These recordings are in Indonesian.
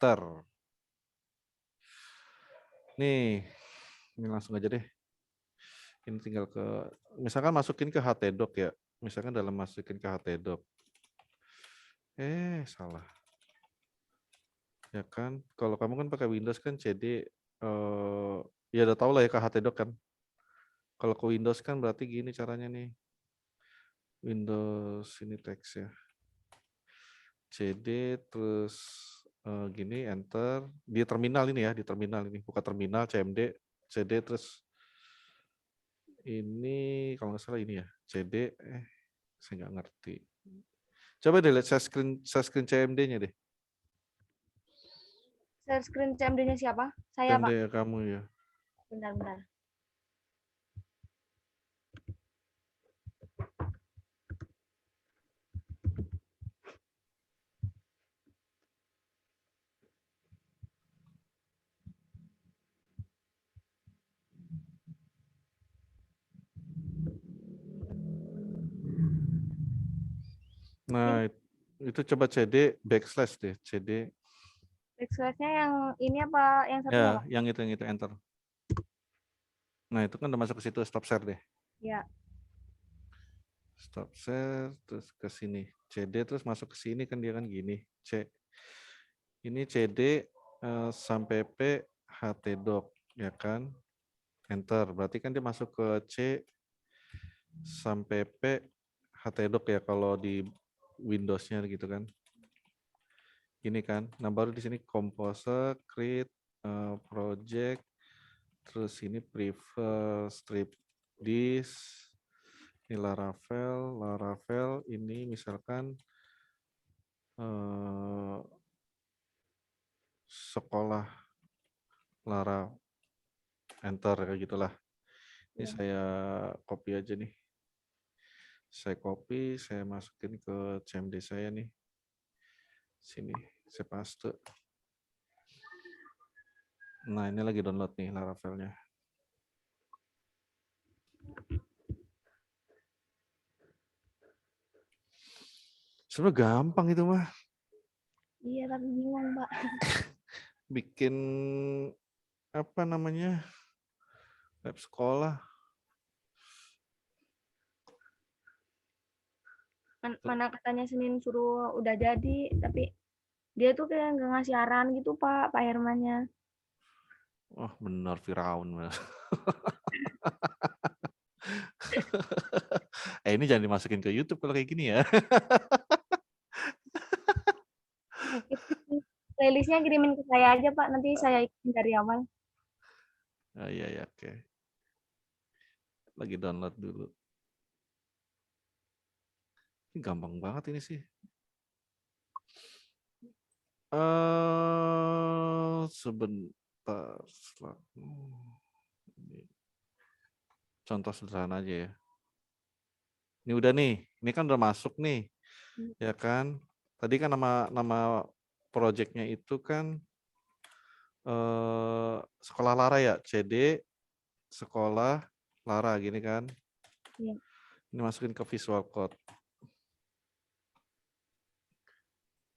enter. Nih, ini langsung aja deh. Ini tinggal ke, misalkan masukin ke htdoc ya. Misalkan dalam masukin ke htdoc. Salah. Ya kan, kalau kamu kan pakai Windows kan CD, ya udah tau lah ya ke htdoc kan. Kalau ke Windows kan berarti gini caranya nih. Windows ini teks ya. CD terus gini enter di terminal ini ya, di terminal ini buka terminal CMD CD terus ini kalau nggak salah ini ya CD saya nggak ngerti. Coba deh lihat saya screen CMD-nya deh. Share screen CMD-nya siapa? Saya, CMD Pak. ya kamu ya. Bentar. Nah itu coba CD backslash deh CD. Backslash-nya yang ini apa yang satunya, Ya Pak? yang itu enter. Nah itu kan udah masuk ke situ stop share deh. Ya. Stop share terus ke sini CD terus masuk ke sini kan dia kan gini ini CD sampai P htdoc ya kan enter berarti kan dia masuk ke C sampai P htdoc ya kalau di Windows-nya gitu kan ini kan nah baru di sini Composer create project terus ini prefer strip disk ini Laravel ini misalkan sekolah Lara enter kayak gitulah. Ini Ya. saya copy aja nih. Saya copy, saya masukin ke CMD saya nih. Sini, saya paste. Nah, ini lagi download nih Laravelnya. Sebenarnya gampang itu mah. Iya, tapi bingung, Pak. Bikin apa namanya? Web sekolah. Mana katanya Senin suruh udah jadi, tapi dia tuh kayak nggak ngasih arahan gitu, Pak Hermannya. Wah, benar Firaun. Ini jangan dimasukin ke YouTube kalau kayak gini ya. Playlistnya kirimin ke saya aja, Pak. Nanti saya ikutin dari awal. Oh, iya, ya, oke. Lagi download dulu. Ini gampang banget ini sih. Sebentar. Contoh sederhana aja ya. Ini udah nih, ini kan udah masuk nih, ya kan? Tadi kan nama projectnya itu kan sekolah Lara ya, CD sekolah Lara gini kan? Ya. Ini masukin ke Visual Code.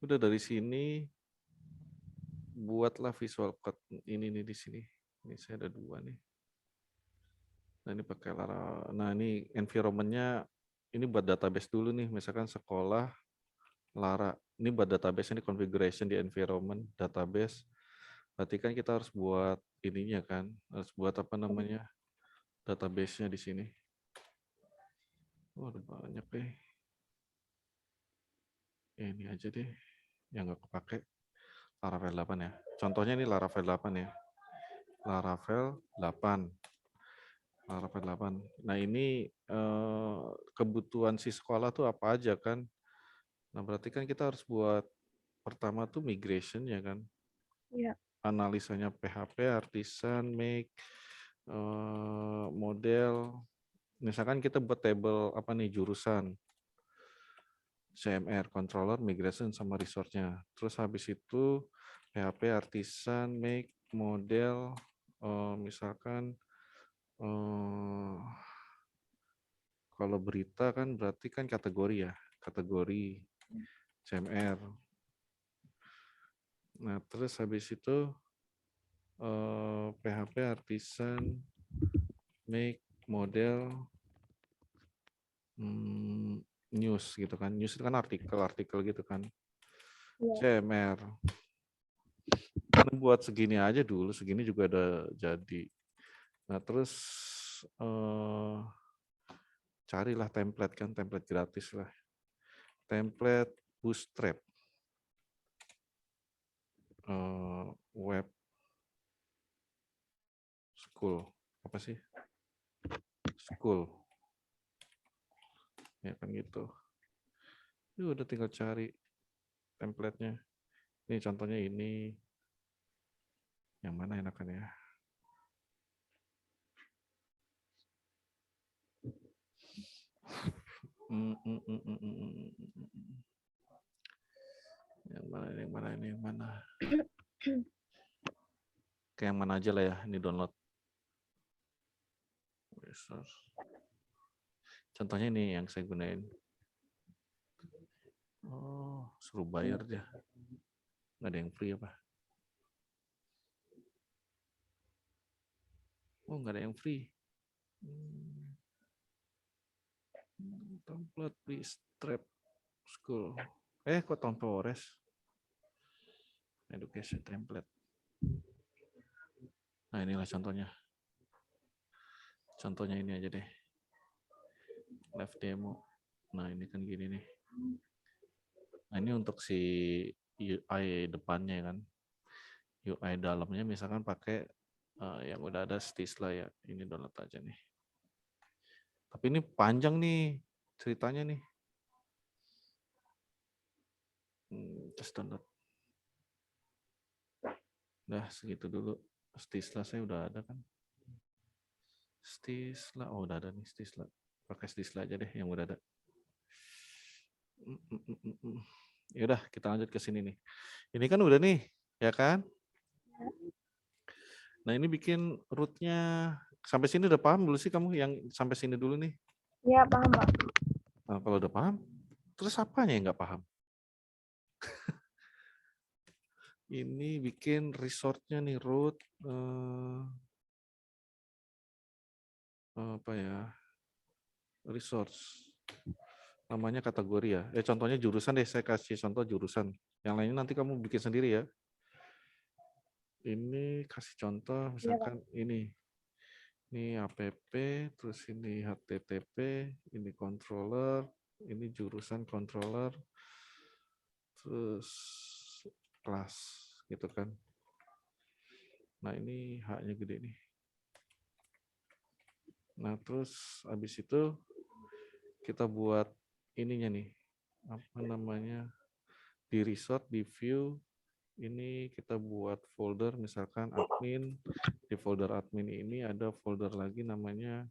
Udah dari sini buatlah Visual Code ini nih di sini. Ini saya ada 2 nih. Nah ini pakai Lara. Nah ini environment-nya ini buat database dulu nih, misalkan sekolah Lara. Ini buat database ini configuration di environment database. Berarti kan kita harus buat ininya kan, harus buat apa namanya database-nya di sini. Ada banyak deh. Ya, ini aja deh yang nggak kepake. Laravel 8 ya. Contohnya ini Laravel 8 ya. Laravel 8. Laravel 8. Nah ini kebutuhan si sekolah tuh apa aja kan. Nah berarti kan kita harus buat pertama tuh migration ya kan. Iya. Analisanya PHP, artisan, make, model. Misalkan kita buat table apa nih jurusan CMR, controller, migration sama resource-nya. Terus habis itu PHP, artisan, make, model, misalkan kalau berita kan berarti kan kategori ya, kategori CMR. Nah, terus habis itu PHP artisan make model news gitu kan. News itu kan artikel gitu kan. Iya. CMR. Ini buat segini aja dulu, segini juga ada jadi. Nah, terus carilah template kan, template gratis lah. Template Bootstrap. Web school. Apa sih? School. Ya kan gitu. Udah tinggal cari template-nya. Ini contohnya ini. Yang mana enakan ya? Yang mana? Kayak yang mana aja lah ya, ini download. Contohnya ini yang saya gunain. Oh, suruh bayar dia. Nggak ada yang free apa? Oh, nggak ada yang free. Template Bootstrap School. Kok Tom Flores? Education template. Nah, inilah contohnya. Contohnya ini aja deh. Live demo. Nah, ini kan gini nih. Nah, ini untuk si UI depannya kan. UI dalamnya misalkan pakai yang udah ada Stisla ya. Ini download aja nih. Tapi ini panjang nih ceritanya nih. Just download. Udah segitu dulu. Stisla saya udah ada kan. Stisla, oh udah ada nih Stisla. Pakai Stisla aja deh yang udah ada. Yaudah kita lanjut ke sini nih. Ini kan udah nih, ya kan? Nah ini bikin rootnya sampai sini udah paham dulu sih kamu yang sampai sini dulu nih. Iya paham Pak. Nah, kalau udah paham, terus apanya yang nggak paham? Ini bikin resortnya nih root apa ya? Resource. Namanya kategori ya. Contohnya jurusan deh, saya kasih contoh jurusan. Yang lainnya nanti kamu bikin sendiri ya. Ini kasih contoh misalkan ini app, terus ini HTTP, ini controller, ini jurusan controller, terus kelas gitu kan. Nah ini H-nya gede nih. Nah terus habis itu kita buat ininya nih, apa namanya, di resort, di view, ini kita buat folder misalkan admin. Di folder admin ini ada folder lagi namanya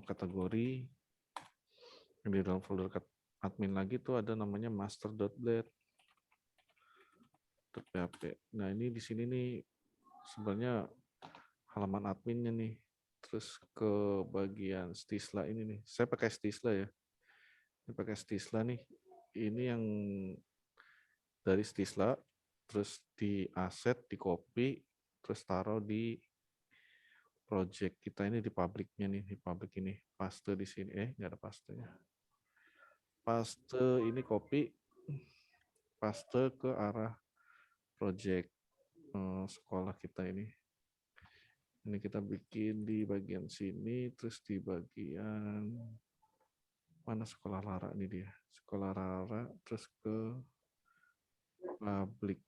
kategori. Di dalam folder admin lagi tuh ada namanya master.blade. .php. Nah ini di sini nih sebenarnya halaman adminnya nih. Terus ke bagian Stisla ini nih. Saya pakai Stisla ya. Ini pakai Stisla nih. Ini yang dari Stisla, terus di aset, di copy, terus taruh di project kita ini di publiknya nih, di publik ini. Paste di sini. Nggak ada pastenya. Paste ini copy, paste ke arah project sekolah kita ini. Ini kita bikin di bagian sini, terus di bagian mana sekolah Lara ini dia. Sekolah Lara, terus ke publik.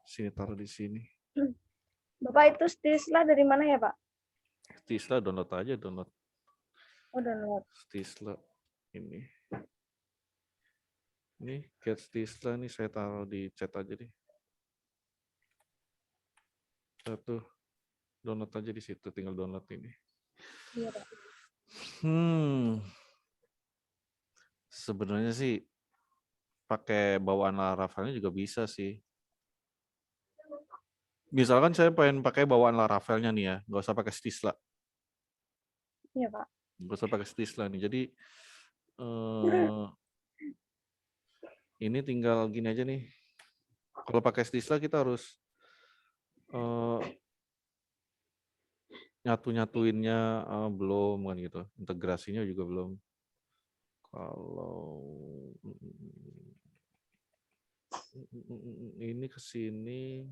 Sini taruh di sini. Bapak itu Stisla dari mana ya Pak? Stisla download aja, download. Oh download. Stisla ini. Ini get Stisla nih saya taruh di chat aja deh. Satu download aja di situ, tinggal download ini. Iya Pak. Sebenarnya sih pakai bawaan Laravelnya juga bisa sih. Misalkan saya pengen pakai bawaan Laravelnya nih ya, nggak usah pakai Stisla. Iya Pak. Nggak usah pakai Stisla nih. Jadi ini tinggal gini aja nih. Kalau pakai Stisla kita harus nyatu-nyatuinnya belum kan gitu. Integrasinya juga belum. Kalau ini ke sini,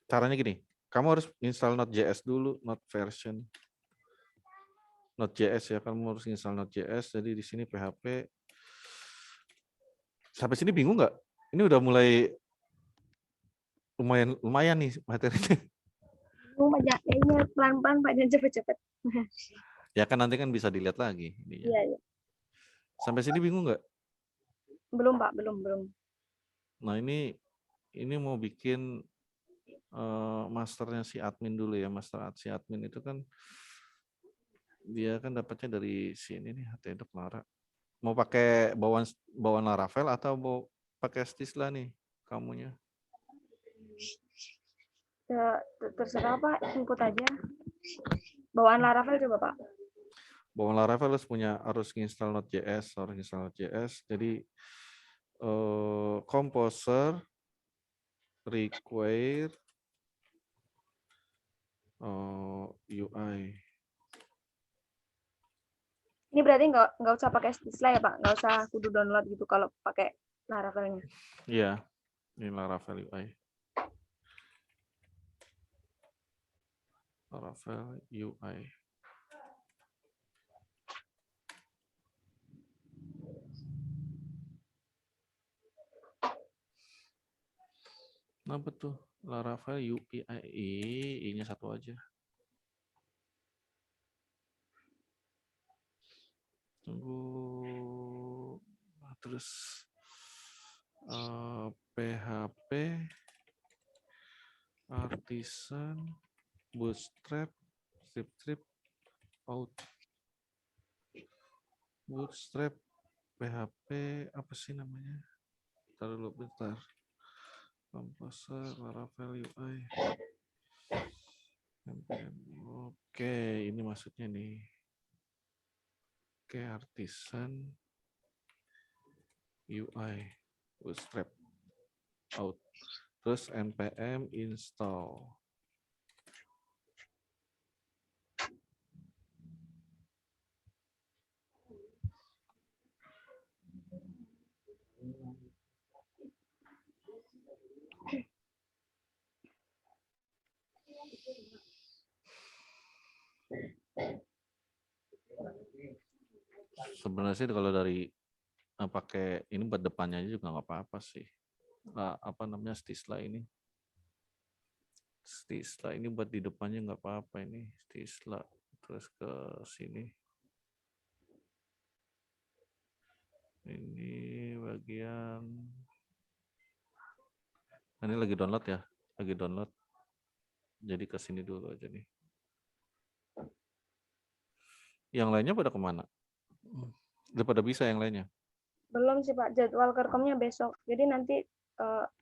caranya gini, kamu harus install Node.js dulu, Node version. Node.js ya, kamu harus install Node.js. Jadi di sini PHP. Sampai sini bingung nggak? Ini udah mulai lumayan nih materinya. Banyak kayaknya pelan-pelan Pak, jangan cepet-cepet. Ya kan nanti kan bisa dilihat lagi. Iya, iya. Sampai sini bingung nggak? Belum Pak, belum. Nah ini mau bikin masternya si admin dulu ya. Master si admin itu kan dia kan dapatnya dari sini nih, Htdoc Lara. Mau pakai bawaan Laravel atau mau pakai Stisla nih kamunya? Terserah Pak, input aja. Bawaan Laravel coba Pak. Bawaan Laravel harus install Node.js, Jadi Composer require UI. Ini berarti nggak usah pakai Stisla ya Pak, nggak usah kudu download gitu kalau pakai Laravelnya. Iya, ini Laravel UI. Laravel UI. Nah betul, Laravel UI, I-nya satu aja. Tunggu, terus PHP, Artisan, Bootstrap, Strip, Out. Bootstrap, PHP, apa sih namanya? Bentar dulu, bentar. Composer, Laravel UI. Oke, ini maksudnya nih. Oke, Artisan, UI, Bootstrap, Out. Terus npm install. Sebenarnya sih kalau dari pakai ini buat depannya aja juga nggak apa-apa sih. Apa namanya Stisla ini? Stisla ini buat di depannya nggak apa-apa ini. Stisla terus ke sini. Ini bagian. Ini lagi download ya, lagi download. Jadi ke sini dulu aja nih. Yang lainnya pada kemana? Udah pada bisa yang lainnya? Belum sih Pak, jadwal kerkomnya besok. Jadi nanti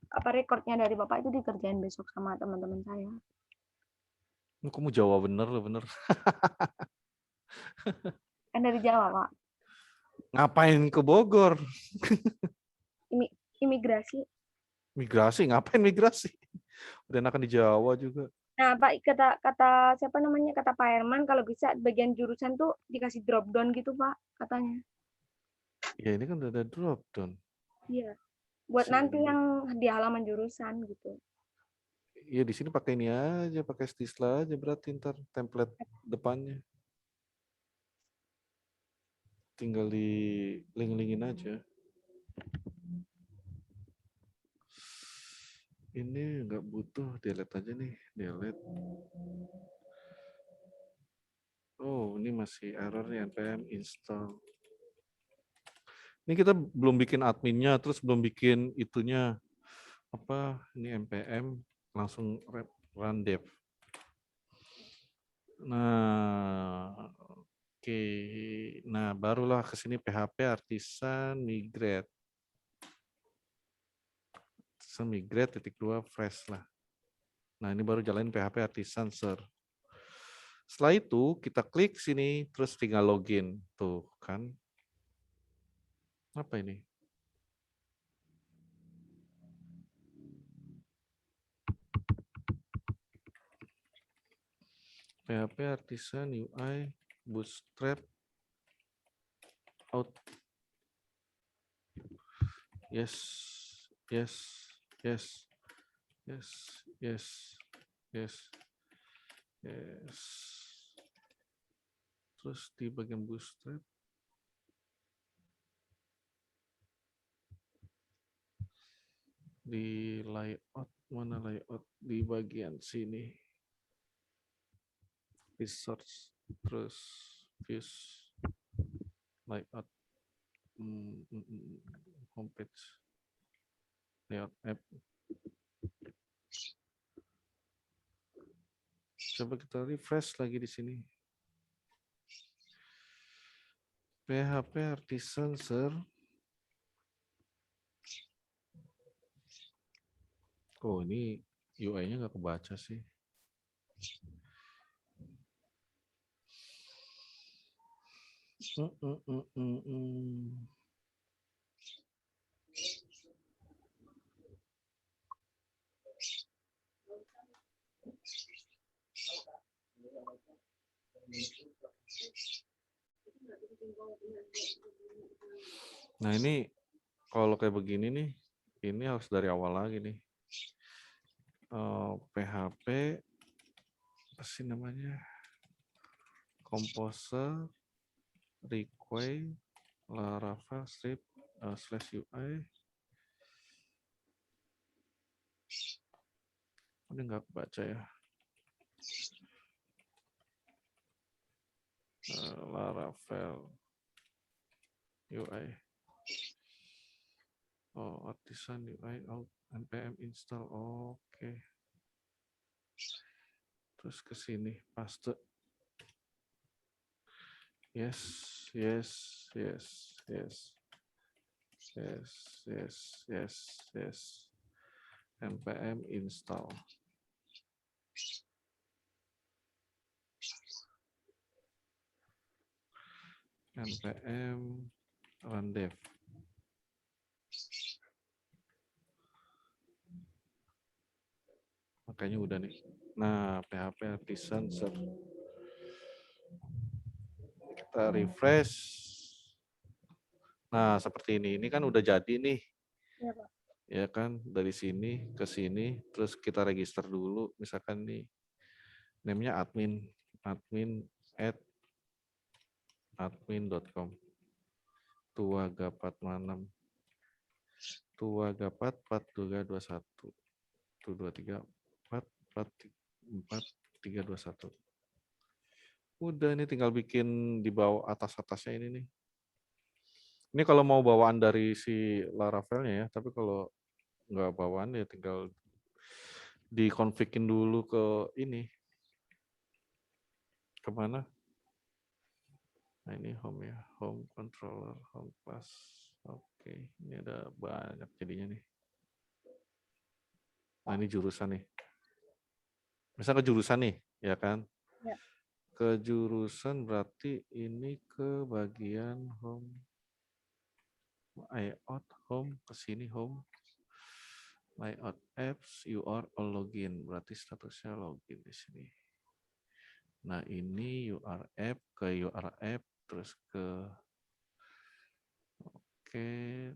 apa rekornya dari Bapak itu dikerjain besok sama teman-teman saya. Kamu Jawa bener loh, bener. Kan dari Jawa Pak. Ngapain ke Bogor? Imigrasi. Migrasi, ngapain migrasi? Udah enakan di Jawa juga. Nah, Pak, kata siapa namanya? Kata Pak Herman kalau bisa bagian jurusan tuh dikasih drop down gitu, Pak, katanya. Ya ini kan udah ada drop down. Iya. Buat nanti yang di halaman jurusan gitu. Iya di sini pakai ini aja, pakai Stisla aja berarti ntar template depannya. Tinggal di link-linkin aja. Ini nggak butuh, delete aja nih, delete. Oh, ini masih error nih, npm install. Ini kita belum bikin adminnya, terus belum bikin itunya. Apa, ini npm, langsung run dev. Nah, oke. Nah, barulah ke sini PHP Artisan migrate. Migrate .2 fresh lah. Nah, ini baru jalanin PHP Artisan ser. Setelah itu kita klik sini terus tinggal login. Tuh kan. Apa ini? PHP Artisan UI Bootstrap out. Yes, yes, yes, yes, yes, yes, yes. Terus di bagian Bootstrap di layout, mana layout di bagian sini, resource, terus views, layout, homepage, layout app. Coba kita refresh lagi di sini. PHP Artisan, sir. Oh, ini UI-nya nggak kebaca sih. Nah, ini kalau kayak begini nih, ini harus dari awal lagi nih. PHP apa sih namanya? Composer, require, Laravel, strip, /UI. Ini nggak baca ya. Laravel UI. Oh, Artisan UI out npm install. Oke. Terus ke sini paste. Yes, yes, yes, yes, yes, yes, yes, yes. npm install. npm run dev. Makanya udah nih. Nah, PHP Artisan, sir. Kita refresh. Nah, seperti ini. Ini kan udah jadi nih. Iya, Pak. Ya kan, dari sini ke sini, terus kita register dulu. Misalkan nih, namanya admin at admin.com. Tuagapat manam. Tuagapat 4221. 223 4 321. Udah ini tinggal bikin di bawah atas-atasnya ini nih. Ini kalau mau bawaan dari si Laravelnya ya, tapi kalau nggak bawaan ya tinggal dikonfigin dulu ke ini. Kemana? Nah ini home ya, home controller, home class. Oke, ini ada banyak jadinya nih. Nah ini jurusan nih. Misal ke jurusan nih, ya kan? Ya. Ke jurusan berarti ini ke bagian home. Layout home, ke sini home. Layout apps, you are all login. Berarti statusnya login di sini. Nah ini UR app ke UR app terus ke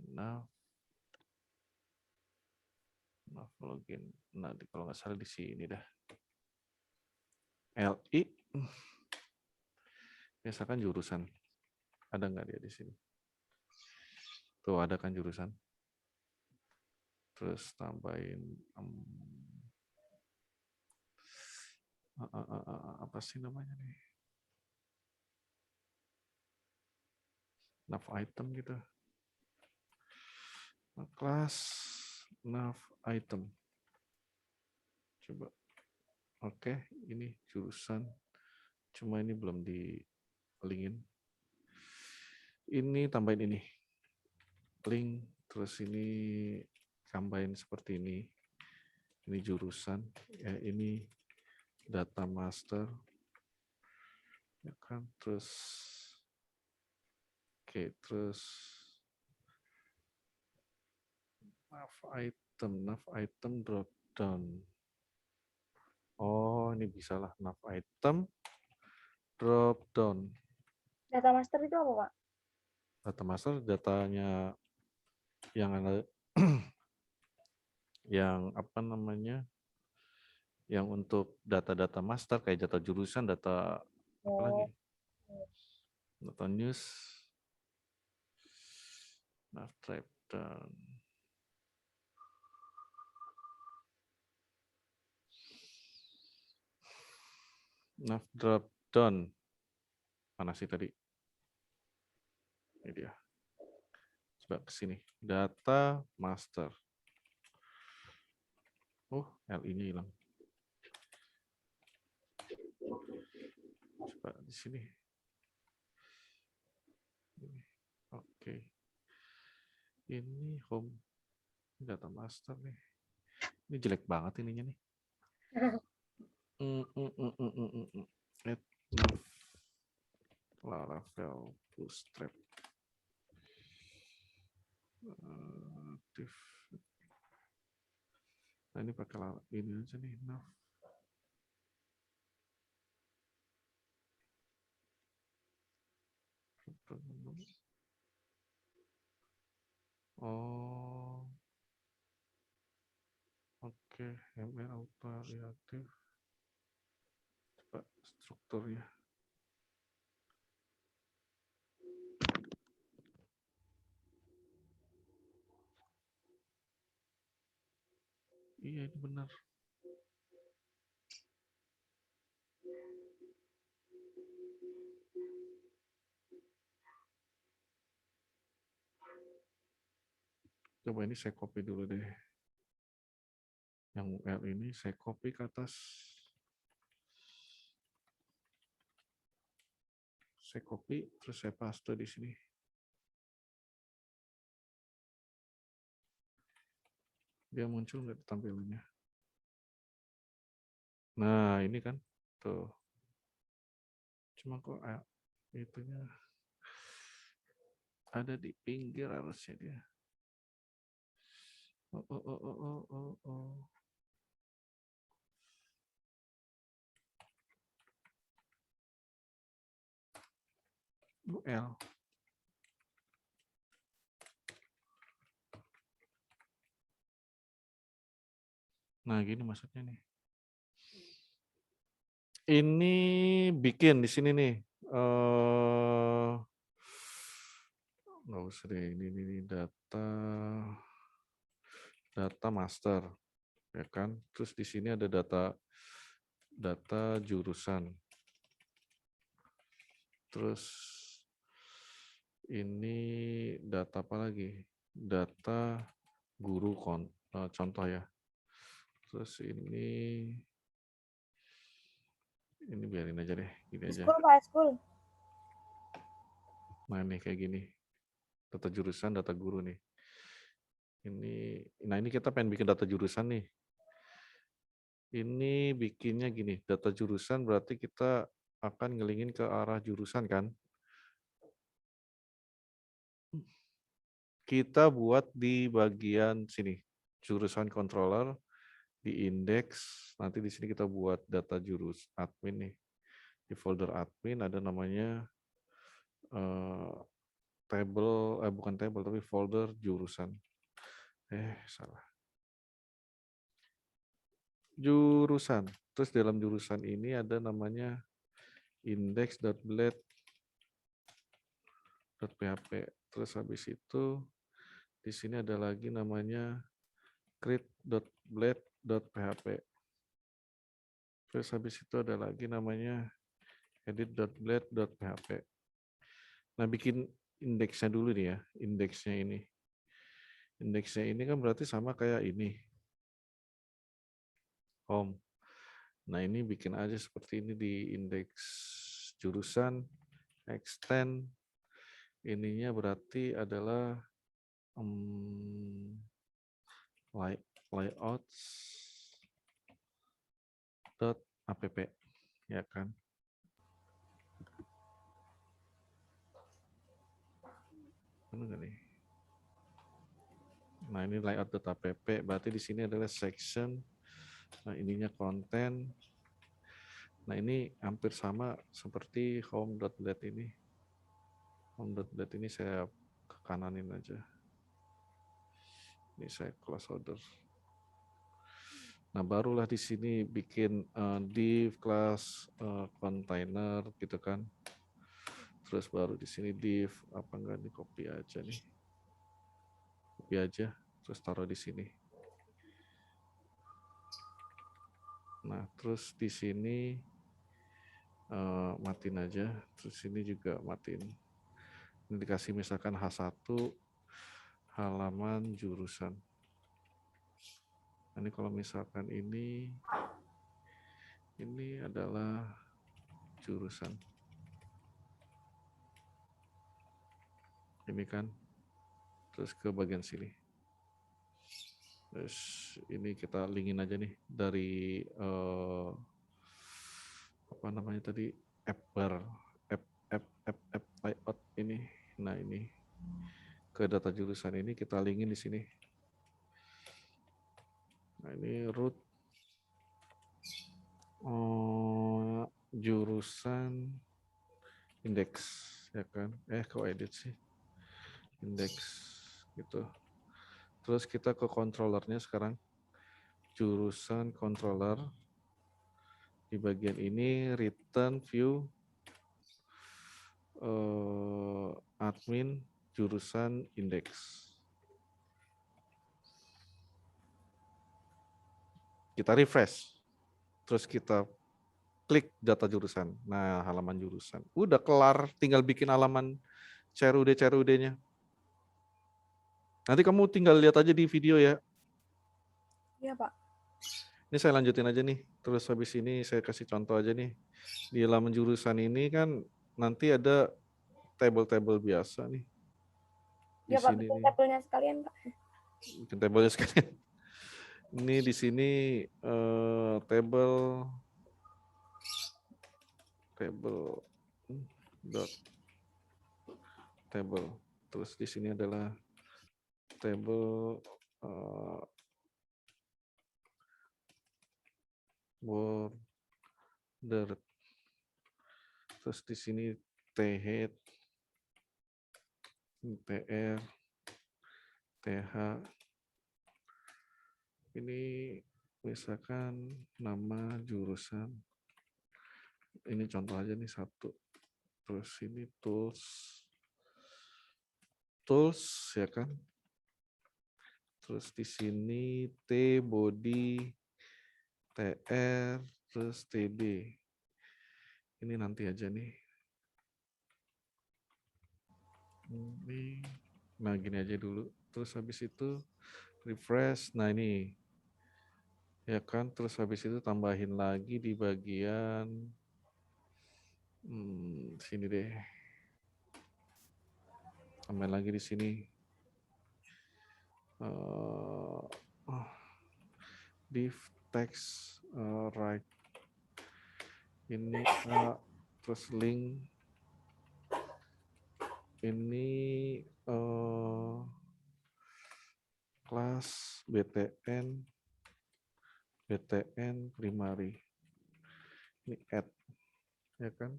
nav login. Nah kalau nggak salah di sini dah. LI biasakan jurusan. Ada nggak dia di sini? Tuh ada kan jurusan. Terus tambahin apa sih namanya nih? Nav item gitu. Kelas nav item. Coba. Oke, ini jurusan. Cuma ini belum di linkin. Ini tambahin ini. Link, terus ini tambahin seperti ini. Ini jurusan, ya ini data master. Ya kan, terus oke, terus nav item drop down. Oh, ini bisalah nav item drop down. Data master itu apa, Pak? Data master datanya yang ada yang apa namanya? Yang untuk data-data master kayak data jurusan, data apa lagi? Oh, Data news. Nav drop down. Nav drop down. Mana sih tadi? Ini dia. Coba ke sini. Data master. Oh, LI-nya hilang. Coba di sini. Oke. Ini home data master nih. Ini jelek banget ininya nih. Add nav Laravel Bootstrap. Aktif. Nah ini pakai ini aja nih nav. Oh, oke, ML auto reaktif. Coba strukturnya. Iya ini benar. Coba ini saya copy dulu deh. Yang URL ini saya copy ke atas. Saya copy terus saya paste di sini. Dia muncul nggak tampilannya? Nah ini kan tuh. Cuma kok itunya ada di pinggir harusnya dia. Oh. UL. Nah gini maksudnya nih. Ini bikin di sini nih. Nggak usah deh. Ini data master, ya kan? Terus di sini ada data jurusan. Terus ini data apa lagi? Data guru contoh ya. Terus ini biarin aja deh, gini aja. school, Pak, school. Nah nih kayak gini. Data jurusan, data guru nih. Ini kita pengen bikin data jurusan nih. Ini bikinnya gini, data jurusan berarti kita akan ngelingin ke arah jurusan kan? Kita buat di bagian sini, jurusan controller, di indeks, nanti di sini kita buat data jurus admin nih. Di folder admin ada namanya bukan table tapi folder jurusan. Salah. Jurusan. Terus dalam jurusan ini ada namanya index.blade.php. Terus habis itu di sini ada lagi namanya create.blade.php. Terus habis itu ada lagi namanya edit.blade.php. Nah, bikin indeksnya dulu nih ya, indeksnya ini. Indeksnya ini kan berarti sama kayak ini. Home. Nah, ini bikin aja seperti ini di indeks jurusan, extend. Ininya berarti adalah layouts.app, ya kan? Benar nggak nih? Nah, ini layout.app, berarti di sini adalah section. Nah, ininya konten. Nah, ini hampir sama seperti home.blade ini. Home.blade ini saya ke kananin aja. Ini saya class order. Nah, barulah di sini bikin div class container gitu kan. Terus baru di sini div apa enggak nih, copy aja nih. Copy aja terus taruh di sini. Nah, terus di sini matiin aja, terus ini juga matiin. Ini dikasih misalkan H1 halaman jurusan. Ini kalau misalkan ini adalah jurusan. Ini kan, terus ke bagian sini. Terus ini kita linkin aja nih dari apa namanya tadi, app bar, app layout ini. Nah, ini ke data jurusan ini kita linkin di sini. Nah, ini root jurusan indeks, ya kan? Kok edit sih? Indeks gitu. Terus kita ke controllernya sekarang. Jurusan controller. Di bagian ini return view admin jurusan indeks. Kita refresh. Terus kita klik data jurusan. Nah, halaman jurusan. Udah kelar, tinggal bikin halaman CRUD-nya. Nanti kamu tinggal lihat aja di video ya. Iya, Pak. Ini saya lanjutin aja nih. Terus habis ini saya kasih contoh aja nih. Di halaman jurusan ini kan nanti ada table-table biasa nih. Di Iya, Pak, sini bikin nih. tabelnya sekalian, Pak. Bikin tabelnya sekalian. Ini di sini table dot table. Terus di sini adalah table border. Terus di sini TH, TR, TH. Ini misalkan nama jurusan. Ini contoh aja nih satu. Terus ini tools ya kan. Terus di sini T body, TR, terus TB. Ini nanti aja nih. Nah, gini aja dulu. Terus habis itu refresh. Nah, ini ya kan. Terus habis itu tambahin lagi di bagian sini deh. Tambahin lagi di sini. Div text right. Ini terus link. Ini kelas BTN primary. Ini add, ya kan?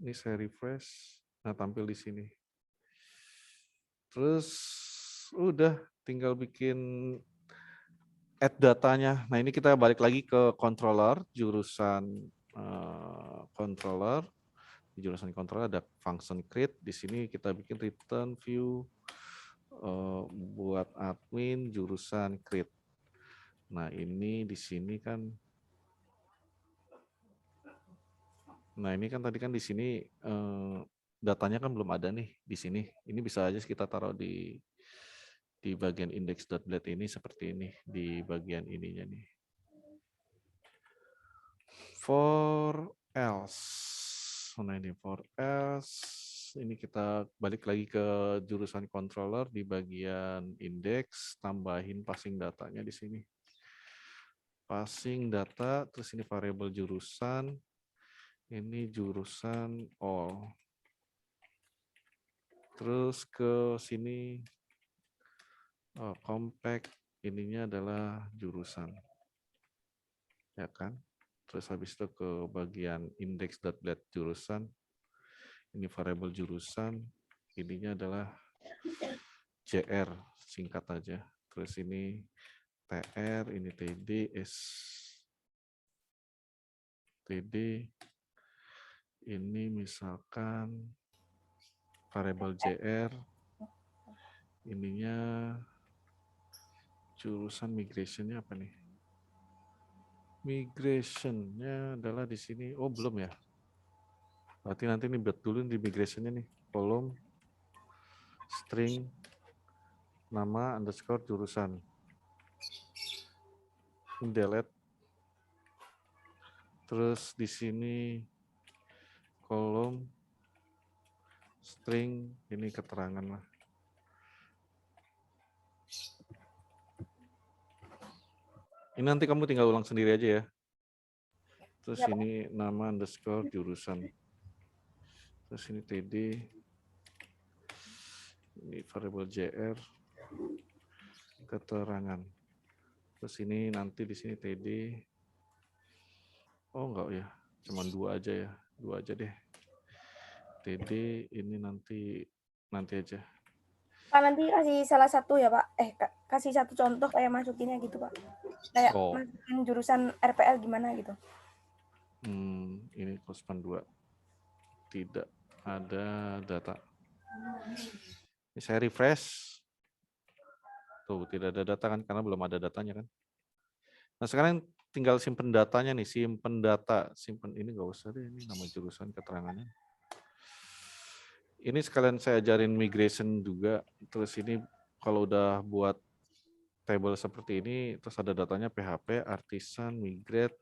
Ini saya refresh. Nah, tampil di sini. Terus udah tinggal bikin add datanya. Nah, ini kita balik lagi ke controller, jurusan controller. Di jurusan controller ada function create. Di sini kita bikin return view buat admin jurusan create. Nah, ini di sini kan. Nah, ini kan tadi kan di sini datanya kan belum ada nih di sini. Ini bisa aja kita taruh di bagian index.blade ini seperti ini di bagian ininya nih. For else. Nah, ini for else. Ini kita balik lagi ke jurusan controller di bagian index, tambahin passing datanya di sini. Passing data, terus ini variabel jurusan. Ini jurusan all. Terus ke sini compact, ininya adalah jurusan. Ya kan? Terus habis itu ke bagian index.let jurusan. Ini variabel jurusan. Ininya adalah JR, singkat aja. Terus ini TR, ini TD, TD. Ini misalkan variabel JR. Ininya jurusan migration-nya apa nih? Migration-nya adalah di sini. Oh, belum ya. Berarti nanti ini buat dulu di migration-nya nih. Kolom string nama underscore jurusan. Delete. Terus di sini kolom string ini keterangan lah. Ini nanti kamu tinggal ulang sendiri aja ya. Terus Ya, Pak. ini nama underscore jurusan. Terus ini TD. Ini variable JR. Keterangan. Terus ini nanti di sini TD. Oh enggak ya, cuman 2 aja ya. 2 aja deh. TD ini nanti aja. Pak, nanti kasih salah satu ya Pak. Kasih satu contoh kayak masukinnya gitu Pak. Kayak Oh, masukin jurusan RPL gimana gitu. ini kospan 2. Tidak ada data. Ini saya refresh. Tuh, tidak ada data kan, karena belum ada datanya kan. Nah, sekarang tinggal simpen datanya nih, simpen data. Simpen ini nggak usah deh, ini nama jurusan keterangannya. Ini sekalian saya ajarin migration juga. Terus ini kalau udah buat table seperti ini, terus ada datanya PHP, artisan, migrate,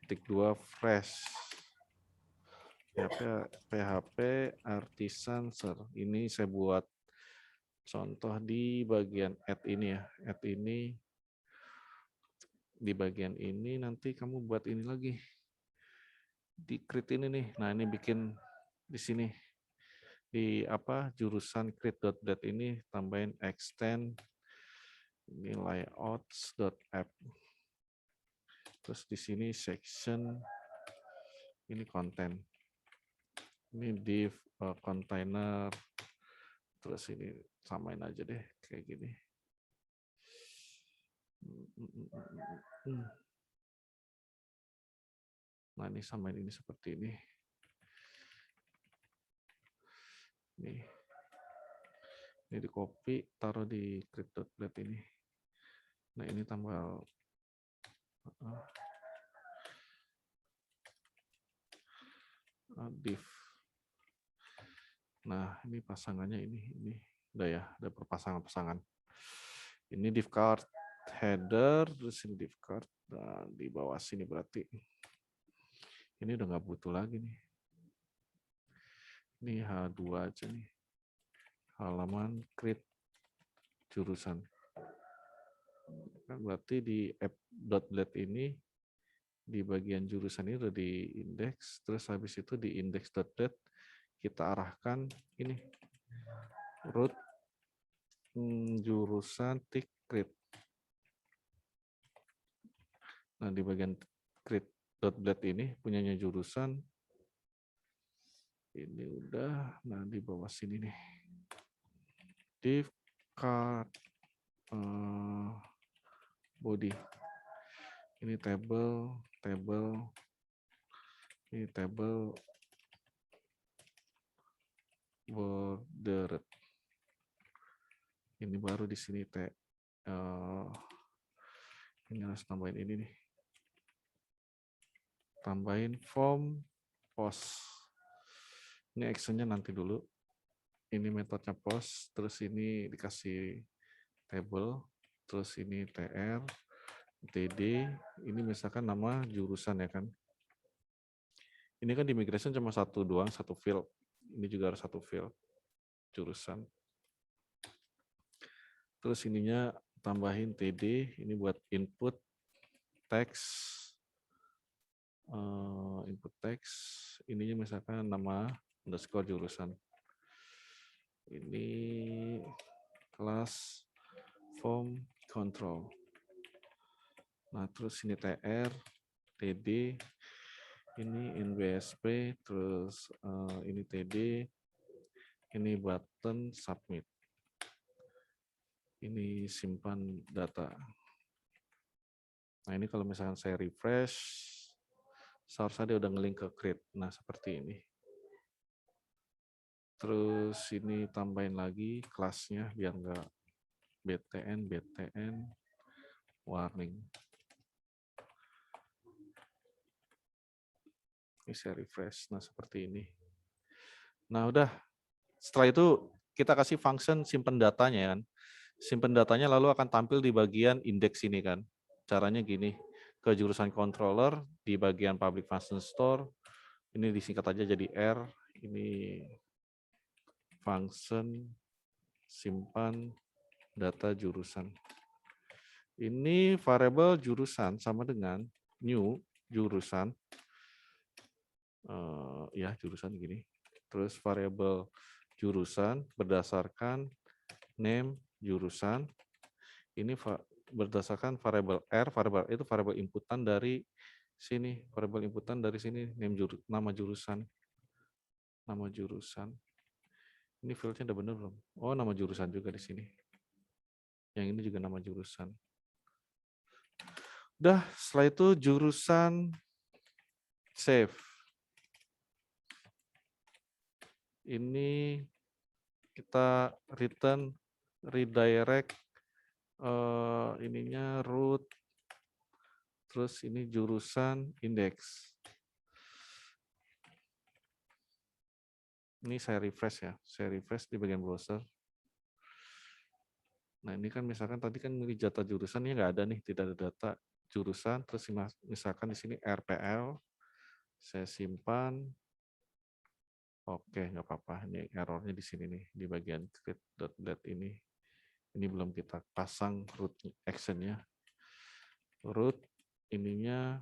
titik 2, fresh. PHP, artisan, ser. Ini saya buat contoh di bagian add ini ya. Add ini, di bagian ini nanti kamu buat ini lagi. Di create ini nih. Nah, ini bikin di sini. Di jurusan create.let ini tambahin extend ini layouts.app. Terus di sini section ini content. Ini div container. Terus ini samain aja deh kayak gini. Nah, ini samain ini seperti ini. Ini di copy, taruh di create.let ini. Nah, ini tambah div. Nah, ini pasangannya ini udah ya, ada perpasangan-pasangan. Ini div card header, terus ini div card, nah, di bawah sini berarti. Ini udah nggak butuh lagi nih. Ini H2 aja nih. Halaman create jurusan. Kan berarti di app.let ini di bagian jurusan ini udah di index, terus habis itu di index.let kita arahkan ini root jurusan tick create. Nah, di bagian create.let ini punyanya jurusan ini udah. Nah, di bawah sini nih div card body ini table ini table border. Ini baru di sini ini harus tambahin ini nih, tambahin form post. Ini actionnya nanti dulu. Ini metodenya post, terus ini dikasih table, terus ini tr, td, ini misalkan nama jurusan ya kan. Ini kan di migration cuma satu doang, satu field. Ini juga harus satu field, jurusan. Terus ininya tambahin td, ini buat input text, ininya misalkan nama underscore jurusan. Ini kelas form control. Nah, terus ini tr, TD, ini NBSP, terus ini TD, ini button submit. Ini simpan data. Nah ini kalau misalkan saya refresh, seharusnya dia udah ngelink ke create. Nah seperti ini. Terus ini tambahin lagi kelasnya biar nggak BTN, warning. Ini saya refresh. Nah seperti ini. Nah udah. Setelah itu kita kasih function simpen datanya kan. Simpen datanya lalu akan tampil di bagian indeks ini kan. Caranya gini, ke jurusan controller di bagian public function store, ini disingkat aja jadi R, ini function simpan data jurusan. Ini variable jurusan sama dengan new jurusan, ya jurusan gini. Terus variable jurusan berdasarkan name jurusan. Ini berdasarkan variable R, variable itu variable inputan dari sini, variable inputan dari sini, nama jurusan. Nama jurusan. Ini fieldnya udah bener belum? Oh, nama jurusan juga di sini. Yang ini juga nama jurusan. Udah, setelah itu jurusan save. Ini kita return redirect ininya root, terus ini jurusan index. Ini saya refresh ya, saya refresh di bagian browser. Nah ini kan misalkan tadi kan milih data jurusan, ini nggak ada nih, tidak ada data jurusan, terus misalkan di sini RPL, saya simpan, oke nggak apa-apa, ini errornya di sini nih, di bagian create.dat ini belum kita pasang root actionnya. Root ininya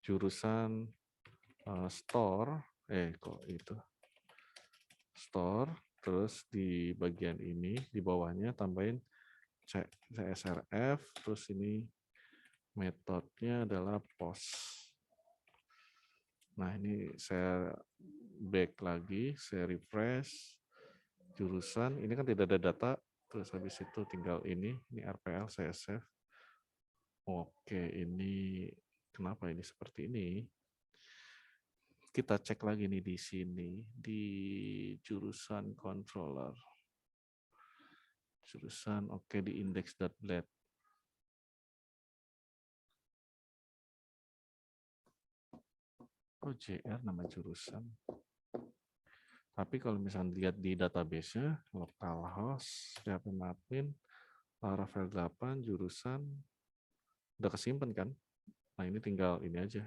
jurusan store, kok itu store, terus di bagian ini di bawahnya tambahin CSRF, terus ini metodenya adalah post. Nah ini saya back lagi, saya refresh jurusan, ini kan tidak ada data, terus habis itu tinggal ini RPL saya save. Oke, ini kenapa ini seperti ini? Kita cek lagi nih di sini, di jurusan controller. Jurusan, oke, di index.blade. Oh, JR nama jurusan. Tapi kalau misalnya dilihat di database-nya, localhost, php-admin, Laravel 8, jurusan, udah kesimpan kan? Nah, ini tinggal ini aja.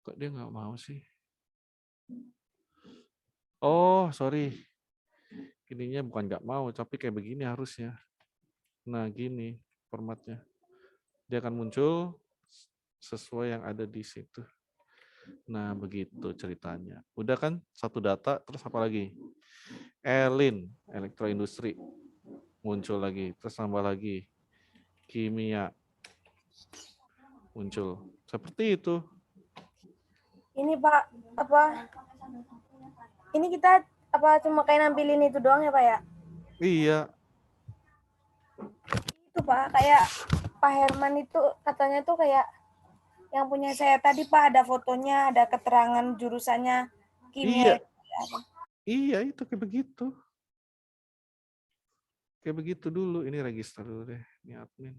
Kok dia nggak mau sih? Oh, sorry. Ininya bukan nggak mau, tapi kayak begini harusnya. Nah, gini formatnya. Dia akan muncul sesuai yang ada di situ. Nah, begitu ceritanya. Udah kan satu data, terus apa lagi? Elin, elektroindustri. Muncul lagi, terus tambah lagi. Kimia. Muncul. Seperti itu. Ini Pak, apa? Ini kita apa cuma kayak nampilin itu doang ya Pak ya? Iya. Itu Pak, kayak Pak Herman itu katanya tuh kayak yang punya saya tadi Pak, ada fotonya, ada keterangan jurusannya kimia. Iya. Iya, itu kayak begitu. Kayak begitu dulu. Ini register dulu deh. Ini admin.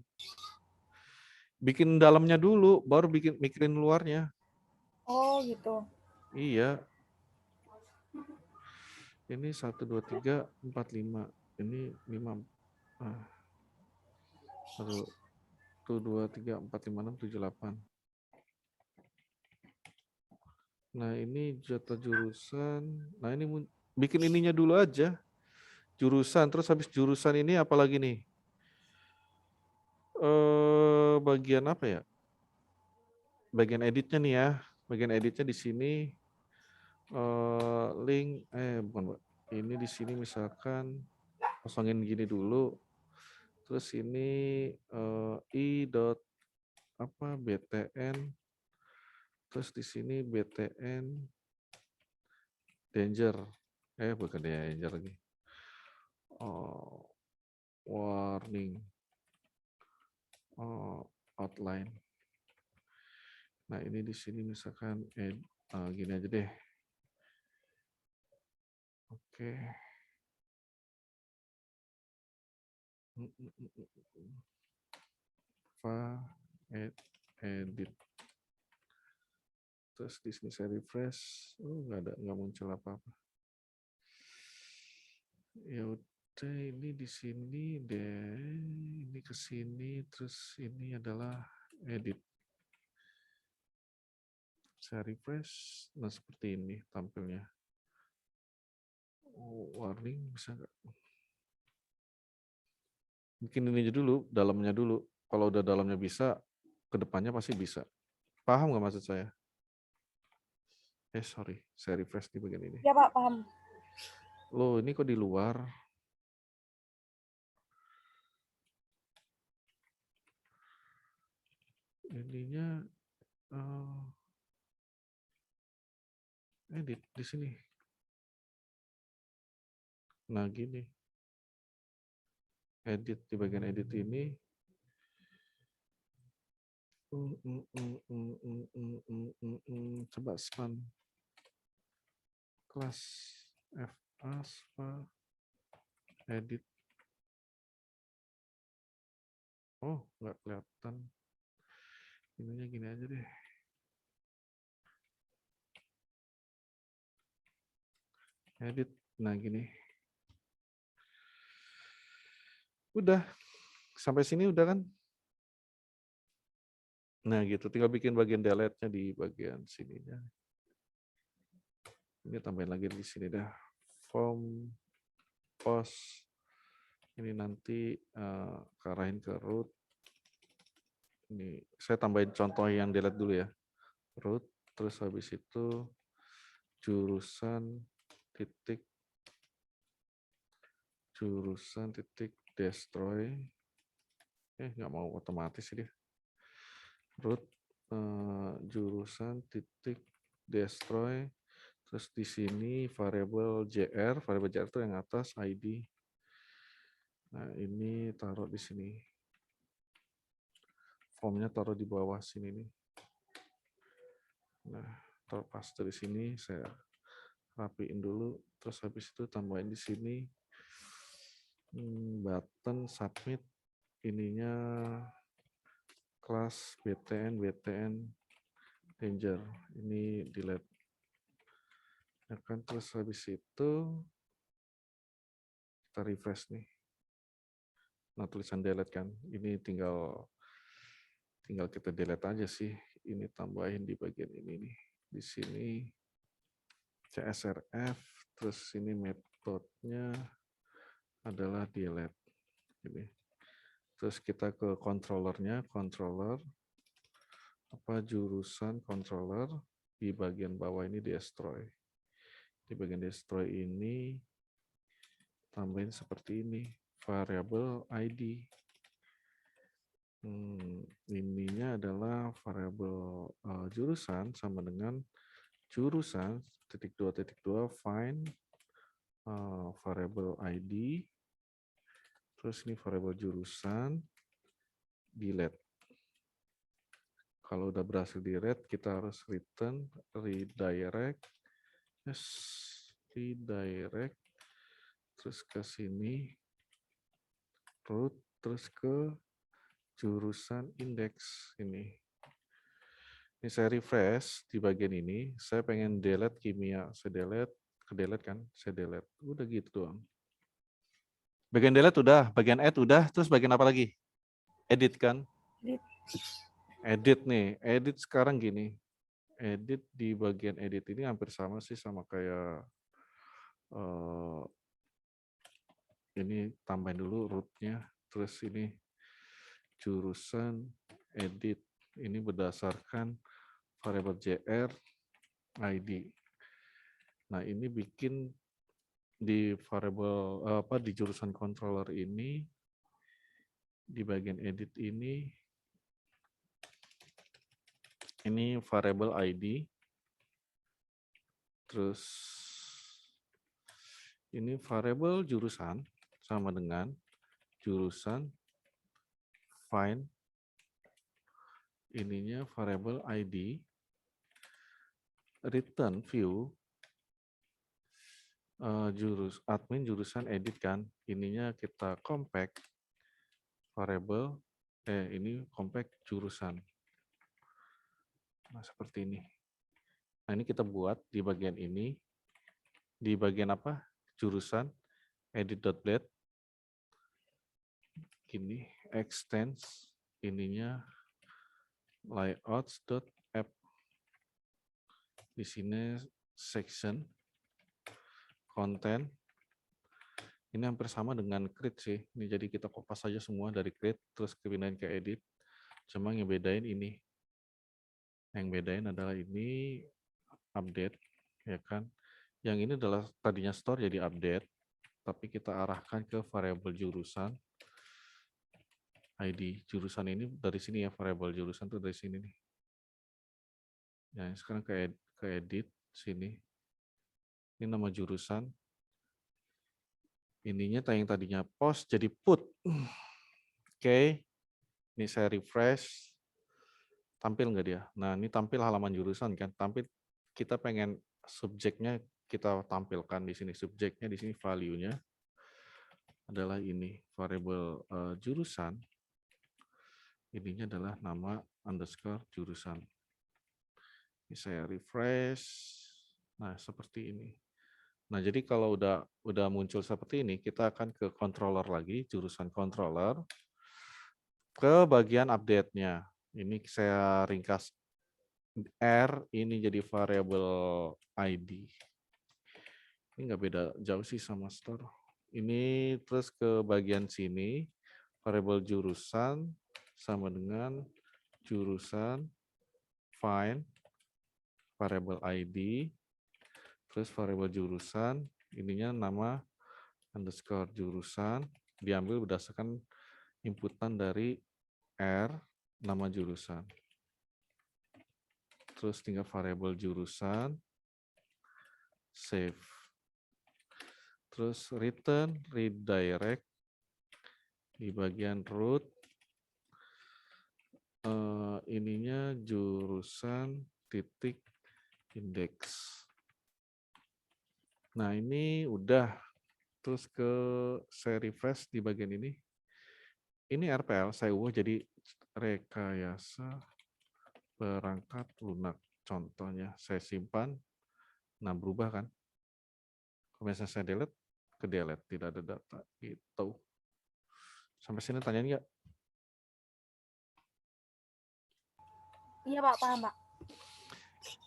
Bikin dalamnya dulu, baru mikirin luarnya. Oh gitu. Iya. Ini 1, 2, 3, 4, 5. Ini 5. 1, 2, 3, 4, 5, 6, 7, 8. Nah ini jatah jurusan. Nah ini bikin ininya dulu aja. Jurusan, terus habis jurusan ini apa lagi nih? Bagian apa ya? Bagian editnya nih ya. Bagian editnya di sini. Link, bukan Mbak. Ini di sini misalkan kosongin gini dulu. Terus ini btn. Terus di sini btn danger. Bukan danger lagi. Warning. Outline. Nah, ini di sini misalkan gini aja deh. Oke. Edit. Terus di sini saya refresh. Nggak muncul apa-apa. Ya udah, ini di sini deh. Ini ke sini, terus ini adalah edit. Saya refresh. Nah, seperti ini tampilnya. Warning bisa nggak? Bikin ini aja dulu, dalamnya dulu. Kalau udah dalamnya bisa, kedepannya pasti bisa. Paham nggak maksud saya? Sorry, saya refresh di bagian ini. Ya Pak, paham. Loh, ini kok di luar? Ininya edit di sini. Nah, gini. Edit di bagian edit ini. Coba span. Kelas FA edit. Oh, nggak kelihatan. Ininya gini aja deh. Edit. Nah, gini. Udah. Sampai sini udah kan? Nah, gitu. Tinggal bikin bagian delete-nya di bagian sininya. Ini tambahin lagi di sini dah. Form, post. Ini nanti arahin ke root. Ini saya tambahin contoh yang delete dulu ya. Root, terus habis itu jurusan titik destroy. Nggak mau otomatis ini. Root jurusan titik destroy. Terus di sini variable jr itu yang atas id. Nah, ini taruh di sini. Formnya taruh di bawah sini nih. Nah, taruh paste di sini, saya rapiin dulu. Terus habis itu tambahin di sini button submit. Ininya kelas btn danger. Ini delete. Ya kan, terus habis itu kita refresh nih. Nah, tulisan delete kan. Ini tinggal kita delete aja sih. Ini tambahin di bagian ini nih. Di sini CSRF, terus ini metodenya adalah delete. Ini. Terus kita ke controllernya, jurusan controller di bagian bawah ini destroy. Di bagian destroy ini tambahin seperti ini, variable ID. Ininya adalah variable jurusan sama dengan jurusan (2) find variable ID, terus ini variable jurusan delete. Kalau udah berhasil delete, kita harus return redirect, terus ke sini root, terus ke jurusan index ini. Ini saya refresh di bagian ini, saya pengen delete kimia, saya delete kan, saya delete. Udah gitu doang. Bagian delete udah, bagian add udah, terus bagian apa lagi? Edit kan? Edit nih, edit sekarang gini. Edit di bagian edit ini hampir sama sih sama kayak ini tambahin dulu rootnya, terus ini jurusan edit. Ini berdasarkan variable jr ID. Nah, ini bikin di variable di jurusan controller ini, di bagian edit ini variable ID, terus ini variable jurusan sama dengan jurusan find, ininya variable ID, return view, admin jurusan edit kan, ininya kita compact variable, ini compact jurusan. Nah, seperti ini. Nah, ini kita buat di bagian ini, di bagian apa? Jurusan edit.blade. Gini, extends ininya layouts.app. Di sini section content. Ini hampir sama dengan create sih. Ini jadi kita kopas saja semua dari create terus pindahin ke edit. Cuma yang bedain ini. Yang bedain adalah ini update, ya kan? Yang ini adalah tadinya store jadi update, tapi kita arahkan ke variable jurusan ID. Jurusan ini dari sini ya, variable jurusan tuh dari sini nih. Ya, sekarang ke edit sini. Ini nama jurusan. Ininya yang tadinya post jadi put. Oke. Ini saya refresh. Tampil nggak dia? Nah, ini tampil halaman jurusan kan. Tampil, kita pengen subjeknya kita tampilkan di sini. Subjeknya di sini value-nya adalah ini variable jurusan. Ininya adalah nama underscore jurusan. Ini saya refresh. Nah, seperti ini. Nah, jadi kalau udah muncul seperti ini, kita akan ke controller lagi, jurusan controller, ke bagian update-nya. Ini saya ringkas R, ini jadi variable ID. Ini nggak beda jauh sih sama store. Ini terus ke bagian sini, variable jurusan sama dengan jurusan find, variable ID, terus variable jurusan, ininya nama underscore jurusan, diambil berdasarkan inputan dari R, nama jurusan. Terus tinggal variable jurusan, save. Terus return, redirect, di bagian root, ininya jurusan titik indeks. Nah, ini udah. Terus ke saya refresh di bagian ini. Ini RPL, saya ubah jadi rekayasa perangkat lunak. Contohnya, saya simpan. Nah, berubah kan. Kalau misalnya saya delete, ke delete. Tidak ada data. Gitu. Sampai sini tanyain nggak? Iya Pak, paham Pak.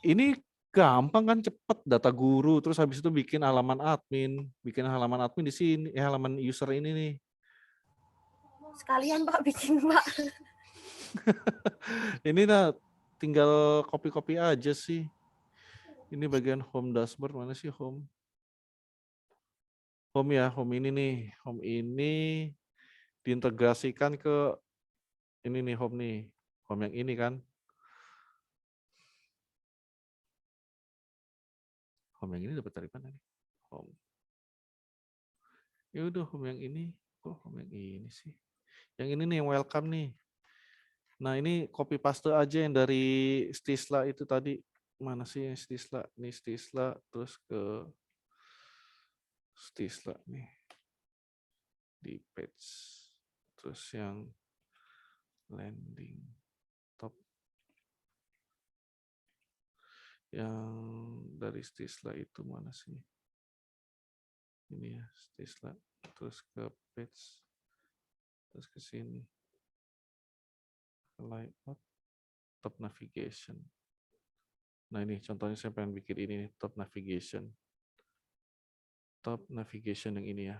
Ini gampang kan, cepet data guru, terus habis itu bikin halaman admin di sini, halaman user ini nih. Sekalian Pak bikin Pak. Ini nah tinggal copy-copy aja sih. Ini bagian home dashboard, mana sih home? Home ya, home ini nih. Home ini diintegrasikan ke ini nih home nih. Home yang ini kan. Home yang ini dapat dari mana nih? Home. Ya udah home yang ini. Kok home yang ini sih? Yang ini nih yang welcome nih. Nah, ini copy paste aja yang dari Stisla itu tadi. Mana sih yang Stisla? Ini Stisla terus ke Stisla nih. Di page. Terus yang landing top. Yang dari Stisla itu mana sih? Ini ya, Stisla. Terus ke page. Terus ke sini. Layout. Top navigation. Nah ini contohnya saya pengen bikin ini nih, top navigation. Top navigation yang ini ya.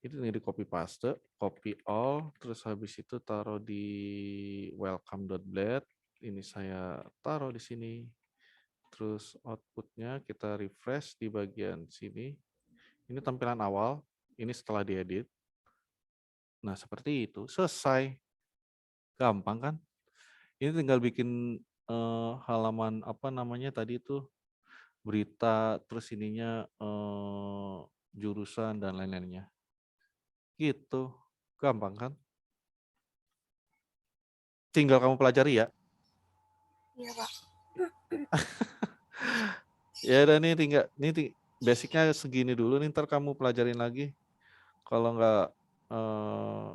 Itu tinggal di copy paste, copy all, terus habis itu taruh di welcome.blade. Ini saya taruh di sini. Terus outputnya kita refresh di bagian sini. Ini tampilan awal, ini setelah diedit. Nah, seperti itu. Selesai. Gampang kan? Ini tinggal bikin halaman apa namanya tadi itu berita, terus ininya jurusan dan lain-lainnya. Gitu. Gampang kan? Tinggal kamu pelajari ya. Iya, Pak. Ya udah nih tinggal basicnya segini dulu nih, ntar kamu pelajarin lagi. Kalau nggak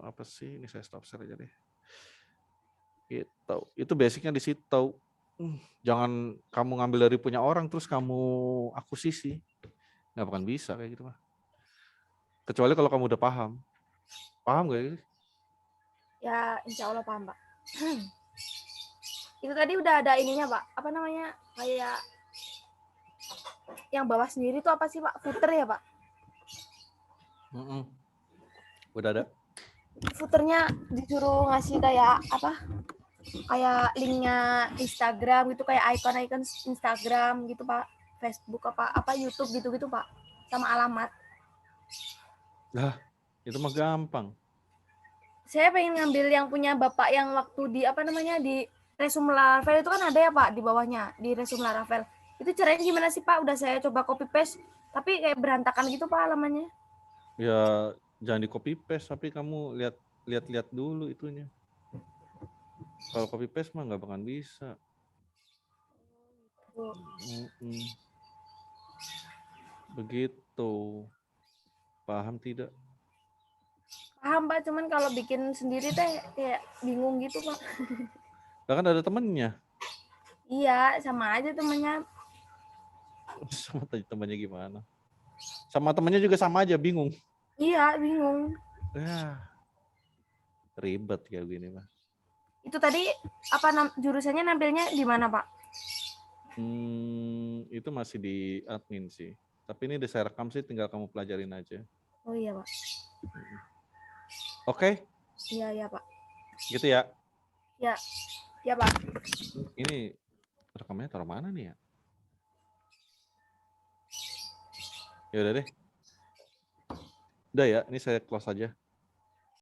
apa sih, ini saya stop share aja deh. Gitu. Itu basicnya di situ. Jangan kamu ngambil dari punya orang terus kamu akuisisi. Nggak akan bisa kayak gitu mah. Kecuali kalau kamu udah paham. Paham gak sih? Ya, insya Allah paham, Pak. Itu tadi udah ada ininya, Pak. Apa namanya? Kayak yang bawah sendiri tuh apa sih, Pak? Footer ya, Pak? Udah ada. Footernya disuruh ngasih kayak apa? Kayak linknya Instagram gitu, kayak icon-icon Instagram gitu, Pak. Facebook apa YouTube gitu-gitu, Pak. Sama alamat. Lah, itu mah gampang. Saya pengen ngambil yang punya Bapak yang waktu di apa namanya di resume Laravel itu kan ada ya, Pak, di bawahnya di resume Laravel. Itu caranya gimana sih, Pak? Udah saya coba copy paste tapi kayak berantakan gitu, Pak, halamannya. Ya jangan di copy paste, tapi kamu lihat dulu itunya. Kalau copy paste mah nggak bakalan bisa. Begitu. Paham tidak? Paham, Pak, cuman kalau bikin sendiri teh kayak bingung gitu, Pak. Lah kan ada temennya. Iya, sama aja temennya. Sama temannya gimana? Sama temannya juga sama aja, bingung. Iya, bingung. Ya, ribet kayak gini mah. Itu tadi apa jurusannya nampilnya di mana, Pak? Itu masih di admin sih. Tapi ini udah saya rekam sih, tinggal kamu pelajarin aja. Oh iya, Pak. Oke? Iya, Pak. Gitu ya? Ya, ya, Pak. Ini rekamnya taruh mana nih ya? Ya udah deh. Udah ya, ini saya close aja.